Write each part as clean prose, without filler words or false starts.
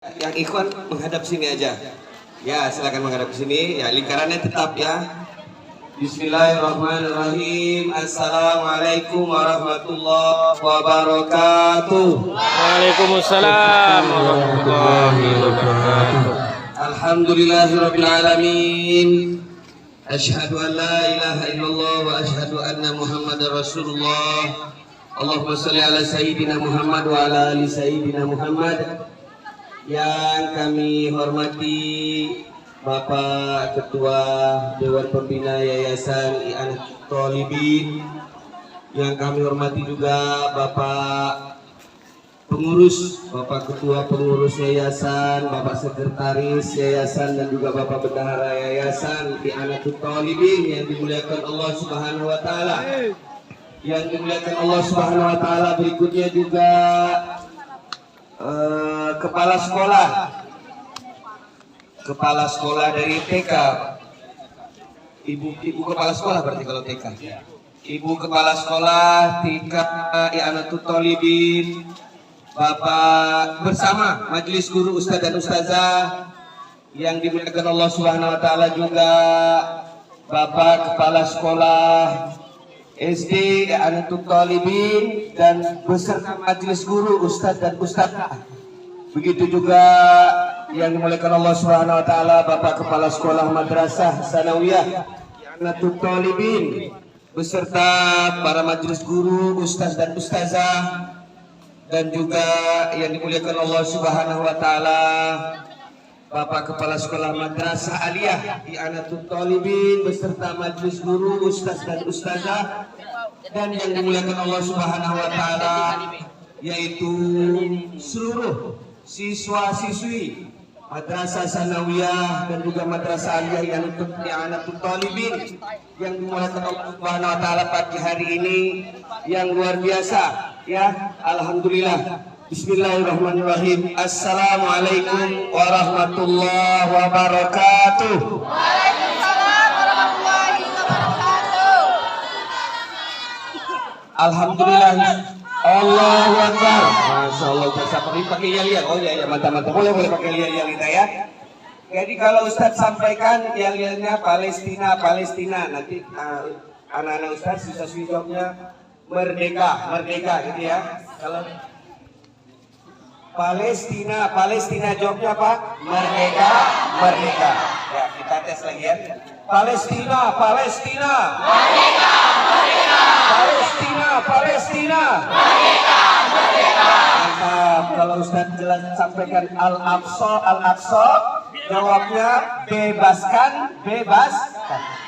Yang ikhwan menghadap sini aja. Ya, silakan menghadap ke sini. Ya, lingkarannya tetap ya. Bismillahirrahmanirrahim. Assalamualaikum warahmatullahi wabarakatuh. Waalaikumsalam warahmatullahi wabarakatuh. Alhamdulillahirabbil alamin. Asyhadu an la ilaha illallah wa asyhadu anna Muhammadar Rasulullah. Allahumma shalli ala sayyidina Muhammad wa ala ali sayyidina Muhammad. Yang kami hormati Bapak Ketua Dewan Pembina Yayasan I'anatul Talibin, yang kami hormati juga Bapak Pengurus, Bapak Ketua Pengurus Yayasan, Bapak Sekretaris Yayasan, dan juga Bapak Bendahara Yayasan I'anatul Talibin yang dimuliakan Allah Subhanahu wa taala. Yang dimuliakan Allah Subhanahu wa taala, berikutnya juga kepala sekolah dari TK, ibu kepala sekolah berarti kalau TK, ibu kepala sekolah TK I'anatul Talibin, Bapak bersama majelis guru, ustadz dan ustazah yang dimuliakan Allah Subhanahu wa taala, juga Bapak kepala sekolah SD I'anatul Talibin dan beserta majelis guru, ustadz dan ustazah. Begitu juga yang dimuliakan Allah Subhanahu wa taala, Bapak kepala sekolah Madrasah Sanawiyah I'anatul Talibin beserta para majelis guru, ustadz dan ustazah, dan juga yang dimuliakan Allah Subhanahu wa taala, Bapak kepala sekolah Madrasah Aliyah I'anatul Talibin beserta majelis guru, ustadz dan ustazah, dan yang dimuliakan Allah Subhanahu wa taala yaitu seluruh siswa-siswi Madrasah Sanawiyah dan juga Madrasah Aliyah I'anatul Talibin yang dimuliakan Allah Subhanahu wa taala pagi hari ini yang luar biasa ya. Alhamdulillah. Bismillahirrahmanirrahim. Assalamualaikum warahmatullahi wabarakatuh. Waalaikumsalam warahmatullahi wabarakatuh. Alhamdulillah. Allahu Akbar. Masya Allah. Pakai yel-yel. Oh ya, mantap. Boleh pakai yel-yel kita ya. Jadi kalau Ustadz sampaikan yel-yelnya Palestina. Nanti anak-anak Ustadz siswa-siswi jawabnya merdeka gitu ya. Kalau Palestina jawabnya apa? Merdeka. Ya, kita tes lagi ya. Palestina. Merdeka. Palestina. Merdeka. Mantap. Kalau Ustadz jelas sampaikan Al-Aqsa, jawabnya bebaskan.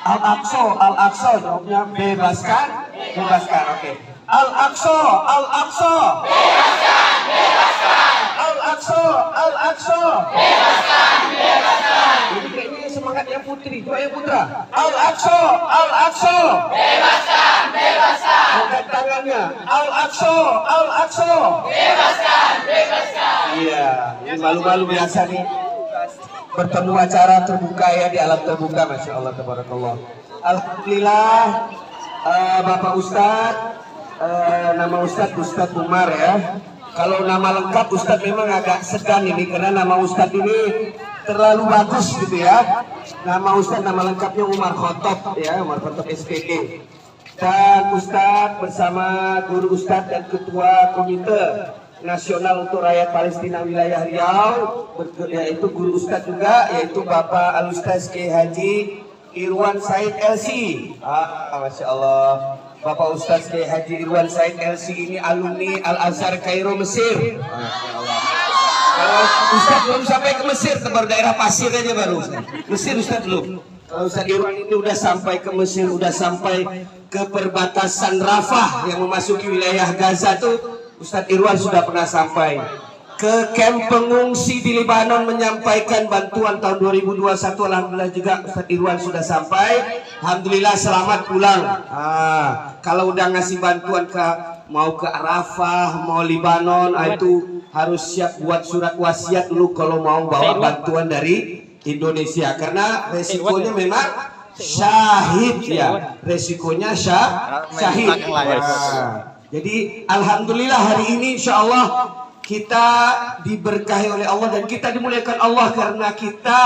Al-Aqsa jawabnya bebaskan. Oke. Al-Aqsa. Bebaskan. Al-Aqsa. Bebaskan. Ini kayaknya semangat yang putri, doa yang putra. Al-Aqsa. Bebaskan. Angkat tangannya. Al-Aqsa. Bebaskan. Iya, ini malu-malu biasa nih. Bertemu acara terbuka ya, di alam terbuka. Masya Allah, tabarakallah. Alhamdulillah. Bapak Ustadz, nama Ustadz Umar ya. Kalau nama lengkap Ustadz memang agak segan ini, karena nama Ustadz ini terlalu bagus gitu ya. Nama Ustadz, nama lengkapnya Umar Khotob ya, Umar Khotob SPG. Dan Ustadz bersama guru Ustadz dan Ketua Komite Nasional untuk Rakyat Palestina Wilayah Riau, yaitu guru Ustadz juga, yaitu Bapak Al-Ustadz Kiai Haji Irwan Said LC. Masya Allah. Bapak Ustadz Kiai Haji Irwan Said LC ini alumni Al-Azhar Kairo, Mesir. Masya Allah. Kalau Ustadz belum sampai ke Mesir, tebar daerah pasir aja baru. Mesir Ustadz belum. Kalau Ustadz Irwan ini udah sampai ke Mesir, udah sampai ke perbatasan Rafah yang memasuki wilayah Gaza tuh, Ustadz Irwan sudah pernah sampai. Ke kamp pengungsi di Lebanon menyampaikan bantuan tahun 2021. Alhamdulillah juga Ustadz Irwan sudah sampai. Alhamdulillah selamat pulang. Kalau udah ngasih bantuan mau ke Arafah, mau Lebanon, itu harus siap buat surat wasiat dulu kalau mau bawa bantuan dari Indonesia, karena resikonya memang syahid ya, resikonya syahid. Jadi alhamdulillah hari ini insya Allah kita diberkahi oleh Allah dan kita dimuliakan Allah karena kita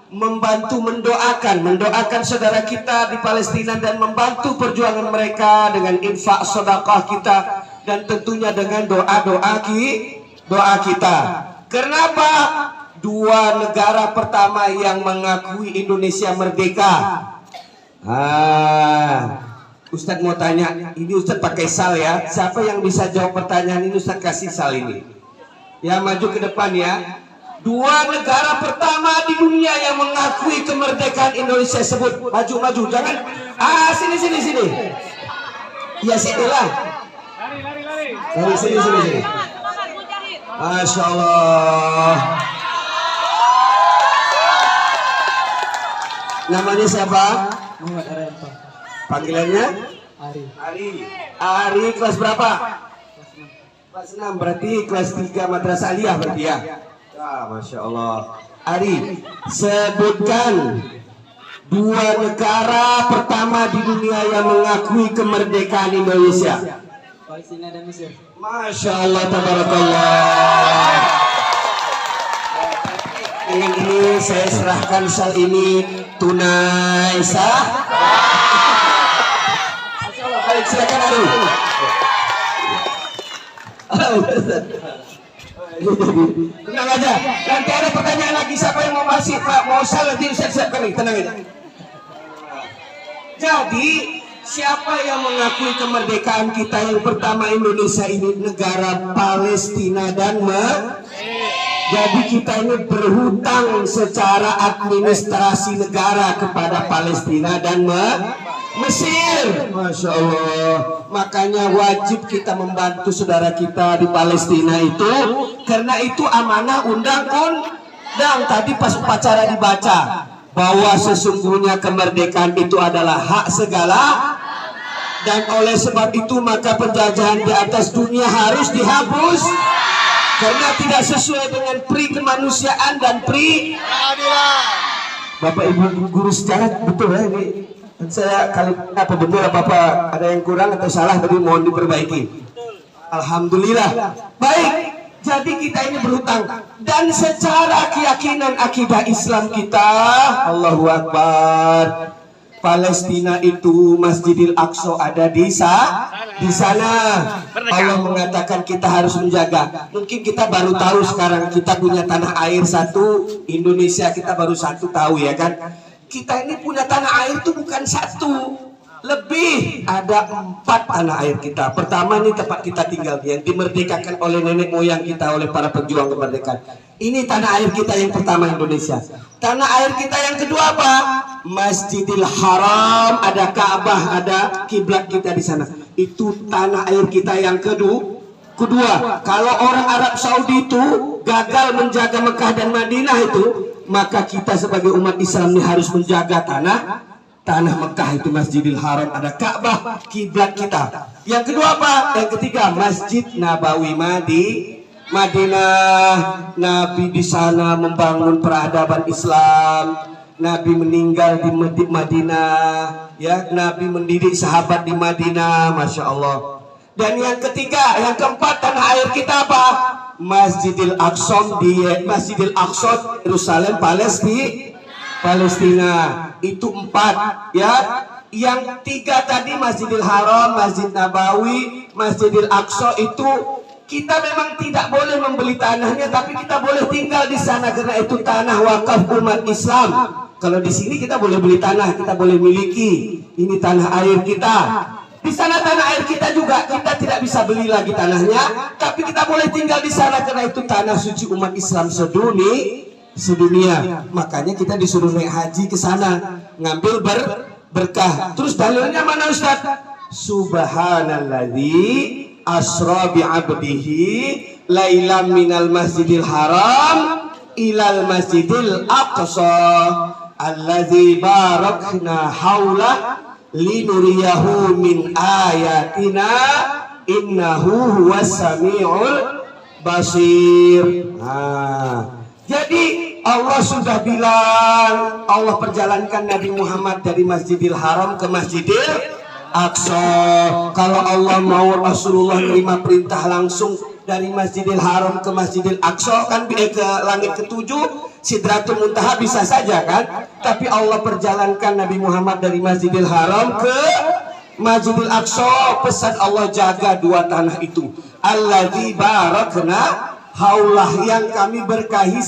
membantu mendoakan saudara kita di Palestina dan membantu perjuangan mereka dengan infak sedekah kita dan tentunya dengan doa kita. Kenapa? Dua negara pertama yang mengakui Indonesia merdeka. Ustadz mau tanya, ini Ustadz pakai sal ya. Siapa yang bisa jawab pertanyaan ini? Ustadz kasih sal ini. Ya, maju ke depan ya. Dua negara pertama di dunia yang mengakui kemerdekaan Indonesia, sebut. Maju, jangan. Sini. Ya, sinilah. Lari. Sini. Masya Allah. Namanya siapa? Muhammad Arianto. Panggilannya? Ari. Kelas berapa? Kelas 6. Berarti kelas 3 Madrasah Aliyah berarti ya? Masya Allah. Ari, sebutkan dua negara pertama di dunia yang mengakui kemerdekaan Indonesia. Palestina dan Mesir. Masya Allah, tabarakallah. Dengan ini saya serahkan sal ini tunai sah. Baik, silakan Ari. Tenang aja, nanti ada pertanyaan lagi. Siapa yang mau masih mau sal nanti saya siapkan nih, tenang aja. Jadi siapa yang mengakui kemerdekaan kita yang pertama Indonesia ini? Negara Palestina dan Jadi kita ini berhutang secara administrasi negara kepada Palestina dan Mesir. Masya Allah. Makanya wajib kita membantu saudara kita di Palestina itu, karena itu amanah undang-undang. Tadi pas upacara dibaca bahwa sesungguhnya kemerdekaan itu adalah hak segala, dan oleh sebab itu maka penjajahan di atas dunia harus dihapus karena tidak sesuai dengan pri kemanusiaan dan pri Bapak Ibu guru sejarah, betul ya ini? Saya kali apa benar apa ada yang kurang atau salah tadi, mohon diperbaiki. Alhamdulillah. Baik, jadi kita ini berhutang dan secara keyakinan akidah Islam kita, Allahu Akbar, Palestina itu Masjidil Aqsa ada di sana. Allah mengatakan kita harus menjaga. Mungkin kita baru tahu sekarang kita punya tanah air satu, Indonesia kita baru satu tahu ya kan. Kita ini punya tanah air itu bukan satu, lebih ada 4 tanah air kita. Pertama ini tempat kita tinggal yang dimerdekakan oleh nenek moyang kita, oleh para pejuang kemerdekaan. Ini tanah air kita yang pertama Indonesia. Tanah air kita yang kedua apa? Masjidil Haram, ada Ka'bah, ada kiblat kita di sana. Itu tanah air kita yang kedua. Kalau orang Arab Saudi itu gagal menjaga Mekah dan Madinah itu, maka kita sebagai umat Islam ini harus menjaga tanah Mekah itu, Masjidil Haram, ada Ka'bah, kiblat kita. Yang kedua apa? Yang ketiga Masjid Nabawi Madinah. Nabi di sana membangun peradaban Islam. Nabi meninggal di Madinah, ya. Nabi mendidik sahabat di Madinah, masya Allah. Dan yang ketiga, yang keempat tanah air kita apa? Masjidil Aqsa di Yerusalem, Palestina. Itu 4 ya. Yang 3 tadi Masjidil Haram, Masjid Nabawi, Masjidil Aqsa itu kita memang tidak boleh membeli tanahnya, tapi kita boleh tinggal di sana karena itu tanah wakaf umat Islam. Kalau di sini kita boleh beli tanah, kita boleh miliki. Ini tanah air kita. Di sana tanah air kita juga, kita tidak bisa beli lagi tanahnya, tapi kita boleh tinggal di sana karena itu tanah suci umat Islam sedunia. Makanya kita disuruh naik haji ke sana, ngambil berkah. Terus dalilnya mana Ustaz? Subhanalladzi asra bi 'abdihi lailam minal masjidil haram ilal masjidil aqsa allazi barakna haula linuriyahu min ayatina innahu huwas samiul basir. Jadi Allah sudah bilang, Allah perjalankan Nabi Muhammad dari Masjidil Haram ke Masjidil Aqsa. Kalau Allah mau Rasulullah terima perintah langsung dari Masjidil Haram ke Masjidil Aqsa kan ke langit ketujuh, Sidratul Muntaha bisa saja kan, tapi Allah perjalankan Nabi Muhammad dari Masjidil Haram ke Masjidil Aqsa. Pesan Allah, jaga dua tanah itu. Alladzi barakna haulah, yang kami berkahi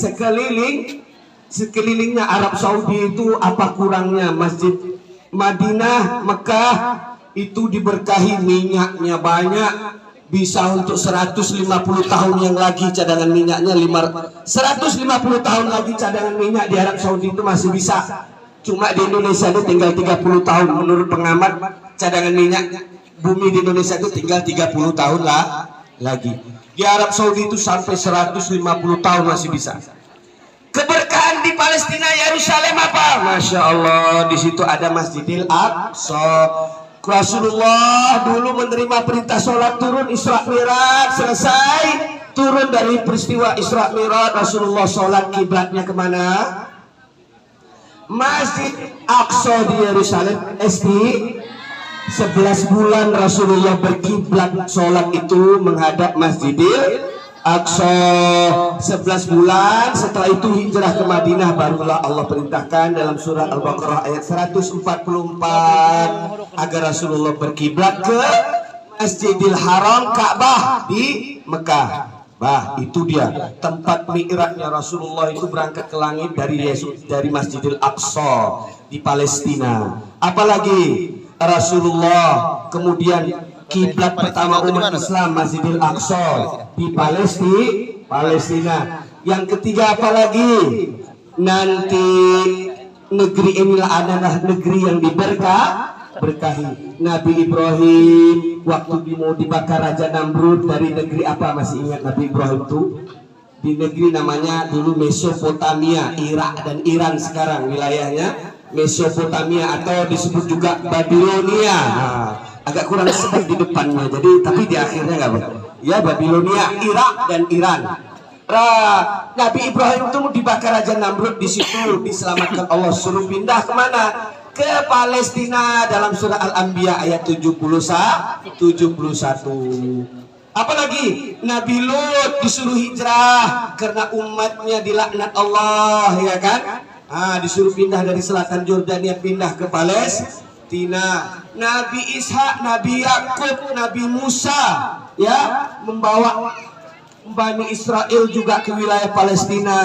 sekelilingnya. Arab Saudi itu apa kurangnya? Masjid Madinah, Mekah itu diberkahi, minyaknya banyak, bisa untuk 150 tahun yang lagi cadangan minyaknya. 150 tahun lagi cadangan minyak di Arab Saudi itu masih bisa. Cuma di Indonesia itu tinggal 30 tahun. Menurut pengamat, cadangan minyak bumi di Indonesia itu tinggal 30 tahun lagi. Di Arab Saudi itu sampai 150 tahun masih bisa. Keberkahan di Palestina, Yerusalem apa? Masya Allah, di situ ada Masjidil Aqsa. Rasulullah dulu menerima perintah sholat turun Isra Mi'raj, selesai turun dari peristiwa Isra Mi'raj, Rasulullah sholat kiblatnya kemana? Masjid Aqsa di Yerusalem. 11 bulan Rasulullah berkiblat sholat itu menghadap Masjidil Aqsa. 11 bulan setelah itu hijrah ke Madinah, barulah Allah perintahkan dalam surah Al-Baqarah ayat 144 agar Rasulullah berkiblat ke Masjidil Haram, Ka'bah di Mekah. Itu dia tempat mi'rajnya Rasulullah itu, berangkat ke langit dari Masjidil Aqsa di Palestina. Apalagi Rasulullah kemudian kiblat pertama umat Islam Masjidil Aqsa di Palestina. Yang ketiga apalagi? Nanti negeri inilah adalah negeri yang diberkahi. Nabi Ibrahim waktu mau dibakar Raja Namrud dari negeri apa, masih ingat Nabi Ibrahim itu? Di negeri namanya dulu Mesopotamia, Irak dan Iran sekarang wilayahnya Mesopotamia, atau disebut juga Babilonia. Agak kurang sebut di depannya, jadi tapi di akhirnya nggak apa. Ya, Babilonia, Irak dan Iran. Nabi Ibrahim itu dibakar Raja Namrud, di situ diselamatkan Allah, suruh pindah kemana? Ke Palestina dalam surah Al-Anbiya ayat 71. Apalagi Nabi Lut disuruh hijrah karena umatnya dilaknat Allah, ya kan? Disuruh pindah dari selatan Yordania, pindah ke Palestina. Nabi Ishak, Nabi Yakub, Nabi Musa, ya, membawa Bani Israel juga ke wilayah Palestina.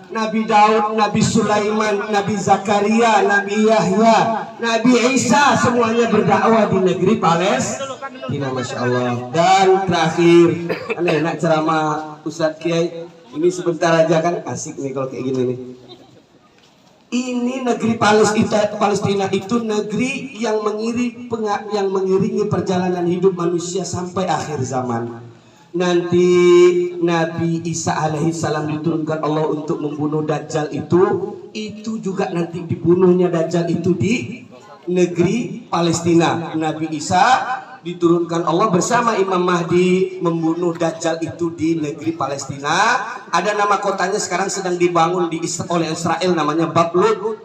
Nabi Daud, Nabi Sulaiman, Nabi Zakaria, Nabi Yahya, Nabi Isa, semuanya berdakwah di negeri Palestina. Masya Allah. Dan terakhir, enak ceramah Ustadz Kiai ini sebentar aja kan, asik nih kalau kayak gini nih. Ini negeri Palestina itu negeri yang mengiringi perjalanan hidup manusia sampai akhir zaman. Nanti Nabi Isa alaihissalam diturunkan Allah untuk membunuh Dajjal itu juga nanti dibunuhnya Dajjal itu di negeri Palestina. Nabi Isa diturunkan Allah bersama Imam Mahdi membunuh Dajjal itu di negeri Palestina. Ada nama kotanya sekarang sedang dibangun oleh Israel, namanya Bablut.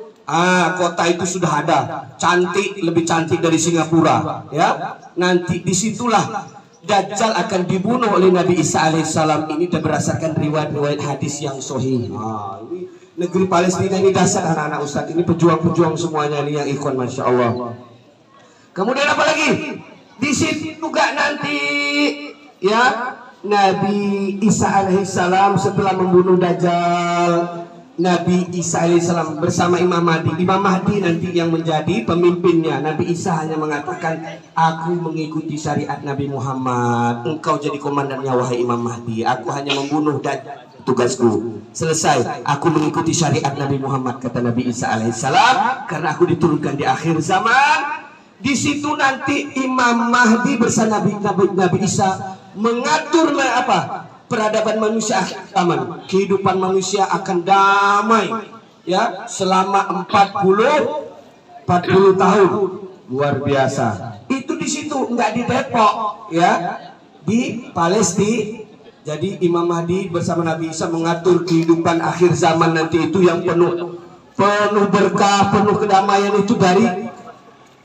Kota itu sudah ada, cantik, lebih cantik dari Singapura, ya. Nanti disitulah Dajjal akan dibunuh oleh Nabi Isa alaihissalam. Ini berdasarkan riwayat hadis yang sahih. Ini negeri Palestina ini dasar anak-anak Ustadz, ini pejuang-pejuang semuanya ini yang ikhwan, masya Allah. Kemudian apa lagi? Di situ juga nanti, ya, Nabi Isa alaihissalam setelah membunuh Dajjal, Nabi Isa alaihissalam bersama Imam Mahdi. Imam Mahdi nanti yang menjadi pemimpinnya. Nabi Isa hanya mengatakan, aku mengikuti syariat Nabi Muhammad, engkau jadi komandannya wahai Imam Mahdi. Aku hanya membunuh Dajjal, tugasku selesai. Aku mengikuti syariat Nabi Muhammad, kata Nabi Isa alaihissalam, karena aku diturunkan di akhir zaman. Di situ nanti Imam Mahdi bersama Nabi Isa mengatur apa? Peradaban manusia akhir zaman. Kehidupan manusia akan damai, ya, selama 40 tahun. Luar biasa. Itu di situ, enggak di Depok, ya, di Palestina. Jadi Imam Mahdi bersama Nabi Isa mengatur kehidupan akhir zaman nanti itu yang penuh berkah, penuh kedamaian itu dari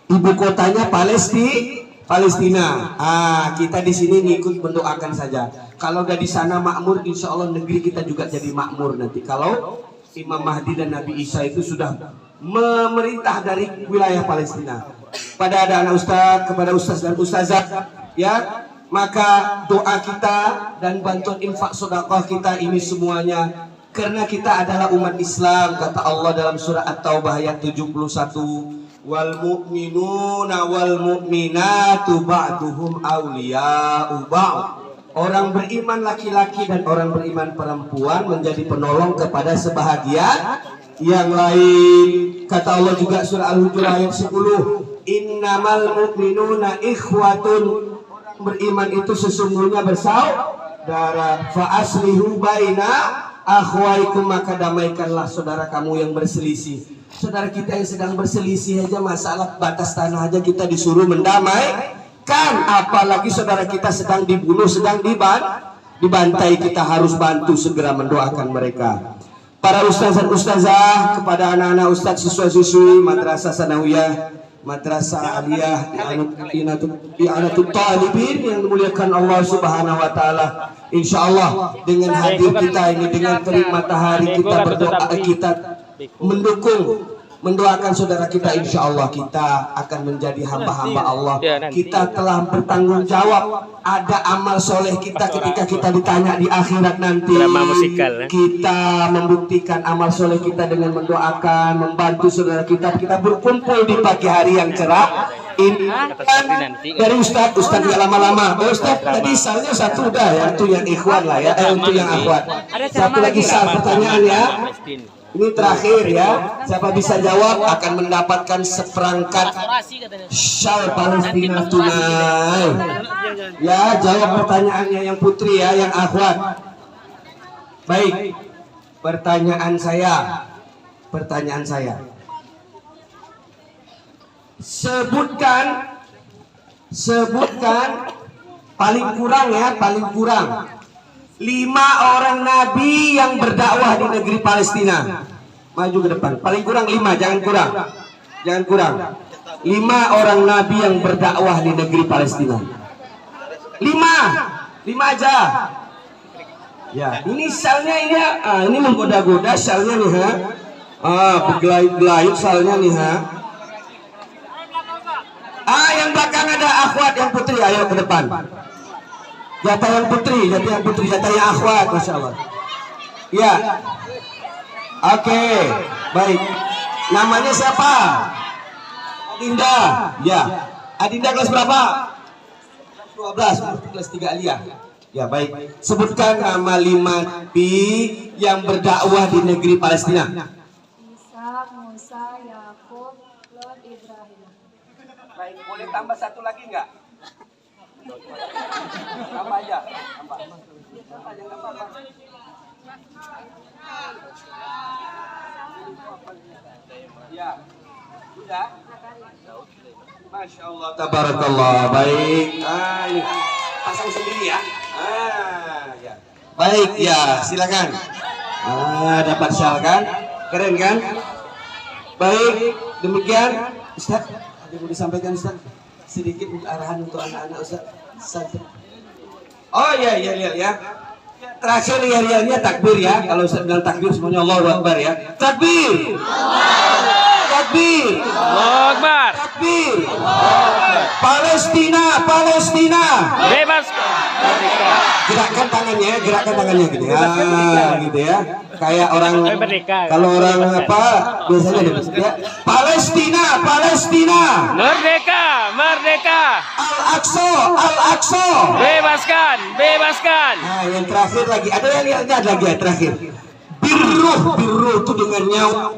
ibu kotanya Palestina. Kita di sini ngikut mendoakan saja. Kalau udah di sana makmur, insya Allah negeri kita juga jadi makmur nanti. Kalau Imam Mahdi dan Nabi Isa itu sudah memerintah dari wilayah Palestina. Pada ada anak ustaz, kepada ustaz dan ustazah, ya, maka doa kita dan bantuan infak sedekah kita ini semuanya karena kita adalah umat Islam. Kata Allah dalam surah At-Taubah ayat 71. Wal mu'minuna wal mu'minatu ba'duhum awliya'u ba'd. Orang beriman laki-laki dan orang beriman perempuan menjadi penolong kepada sebahagian yang lain. Kata Allah juga surah Al-Hujurat ayat 10. Innamal mu'minuna ikhwatun. Beriman itu sesungguhnya bersaudara. Fa aslihu baina akhwaikum, maka damaikanlah saudara kamu yang berselisih. Saudara kita yang sedang berselisih aja masalah batas tanah aja kita disuruh mendamaikan, apalagi saudara kita sedang dibunuh, sedang dibantai, kita harus bantu segera mendoakan mereka. Para ustaz dan ustazah, kepada anak-anak ustaz siswa-siswi Madrasah Sanawiyah, Madrasah Aliyah, I'anatul Talibin yang dimuliakan Allah Subhanahu wa taala. Insyaallah dengan hadir kita ini, dengan terik matahari kita berdoa, kita mendukung, mendoakan saudara kita, insya Allah kita akan menjadi hamba-hamba Allah. Kita telah bertanggung jawab, ada amal soleh kita ketika kita ditanya di akhirat nanti. Kita membuktikan amal soleh kita dengan mendoakan, membantu saudara kita. Kita berkumpul di pagi hari yang cerah ini dari Ustadz nggak lama-lama. Ustadz tadi salnya satu udah ya, itu yang ikhwan lah ya, untuk yang akhwat. Satu lagi sal pertanyaan ya. Ini terakhir ya, siapa bisa jawab akan mendapatkan seperangkat syal Palestina tunai. Ya, jawab pertanyaannya yang putri ya, yang akhwat. Baik, pertanyaan saya. Sebutkan paling kurang 5 orang nabi yang berdakwah di negeri Palestina. Maju ke depan. Paling kurang 5, jangan kurang. 5 orang nabi yang berdakwah di negeri Palestina. 5 aja. Ya, ini salnya ini, ini menggoda-goda salnya nih ha. Bergelayut salnya nih ha. Yang belakang ada akhwat yang putri, ayo ke depan. Jatah yang putri, jatah yang akhwat, masya Allah. Ya, oke, baik. Namanya siapa? Adinda, ya. Adinda kelas berapa? 12, kelas 3 aliyah. Ya, baik. Sebutkan nama 5 nabi yang berdakwah di negeri Palestina. Isa, Musa, Yakub, Lot, Ibrahim. Baik, boleh tambah satu lagi enggak? Tambah aja, tambah. Ya, sudah. Masya Allah, tabarakallah. Baik, pasang sendiri ya. Ya. Baik ya, silakan. Dapat syal kan? Keren kan? Baik, demikian. Ustaz, ada yang mau disampaikan Ustaz? Sedikit arahan untuk anak-anak Ustaz. Oh iya ya. Terakhir ya takbir ya. Kalau Ustaz bilang takbir semuanya Allahu Akbar ya. Takbir. Takbir. Allahu Akbar. Takbir. Palestina. Bebas. Gerakkan tangannya gitu ya. Gitu ya. Kayak orang, kalau orang apa biasanya ya. Palestina. Merdeka. Al-Aqsa. Bebaskan. Nah, yang terakhir lagi. Ada yang lihatnya lagi ya terakhir. Birruh itu dengan nyawa.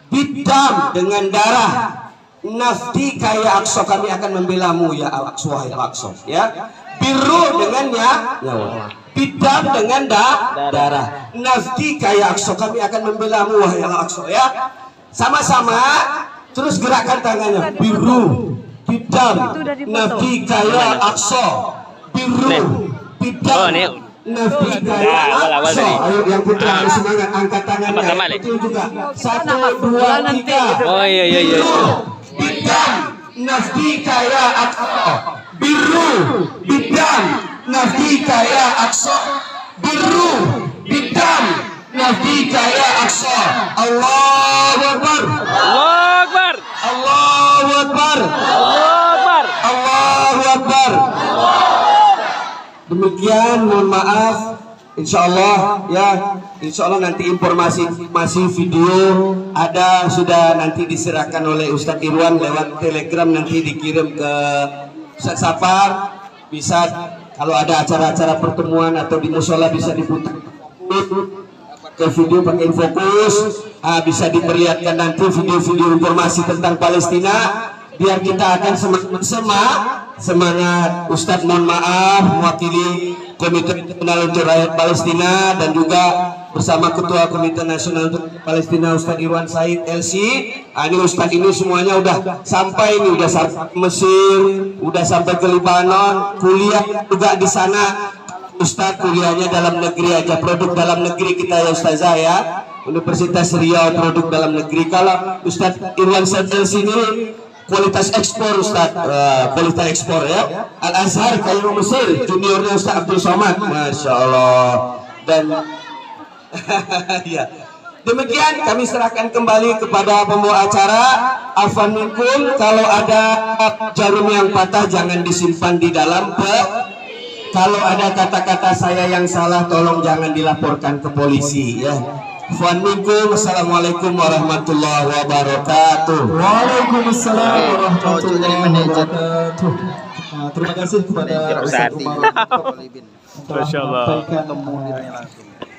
Bidam dengan darah. Nafti kaya Aqsa, kami akan membelamu ya Al-Aqsa ya. Birruh dengan nyawa. Bidam dengan darah. Nafti kaya Aqsa, kami akan membelamu wahai Al-Aqsa ya. Sama-sama terus gerakkan tangannya. Birruh, bidam, nafti kaya Aqsa. Birruh, bidam, nafti kaya Aqsa. Ayo yang putra harus semangat, angkat tangannya. Itu juga. 1, 2, 3. Oh iya. Birruh, bidam, nafti kaya Aqsa. birru bidam nafika ya aqsa, birru bidam nafika ya aqsa. Allahu akbar, Allahu Akbar. Allahu akbar, Allahu Akbar. Allahu akbar. Demikian, mohon maaf. Insya Allah ya, insya Allah nanti informasi video ada sudah nanti diserahkan oleh Ustadz Irwan lewat Telegram, nanti dikirim ke Ustadz Safar. Bisa kalau ada acara-acara pertemuan atau di musola bisa diputar ke video pakai Infokus. Bisa diperlihatkan nanti video-video informasi tentang Palestina, biar kita akan semangat. Ustadz mohon maaf mewakili Komite Nasional untuk Rakyat Palestina dan juga bersama Ketua Komite Nasional untuk Palestina Ustadz Irwan Said LC. Ini Ustadz ini semuanya udah sampai, ini udah sampai Mesir, udah sampai ke Libanon, kuliah juga di sana. Ustadz kuliahnya dalam negeri aja, produk dalam negeri kita ya Ustazah ya, Universitas Riau produk dalam negeri. Kalau Ustadz Irwan Said LC ini kualitas ekspor Ustadz, kualitas ekspor ya. Al Azhar kalau Mesir, juniornya Ustadz Abdul Somad, masya Allah. Dan ya, demikian kami serahkan kembali kepada pembawa acara. Afwan minkum, kalau ada jarum yang patah jangan disimpan di dalam kalau ada kata-kata saya yang salah tolong jangan dilaporkan ke polisi ya. Afwan minkum, assalamualaikum warahmatullahi wabarakatuh. Waalaikumsalam warahmatullahi wabarakatuh. Terima kasih kepada Ustaz Umar Masya Allah. telah menyampaikan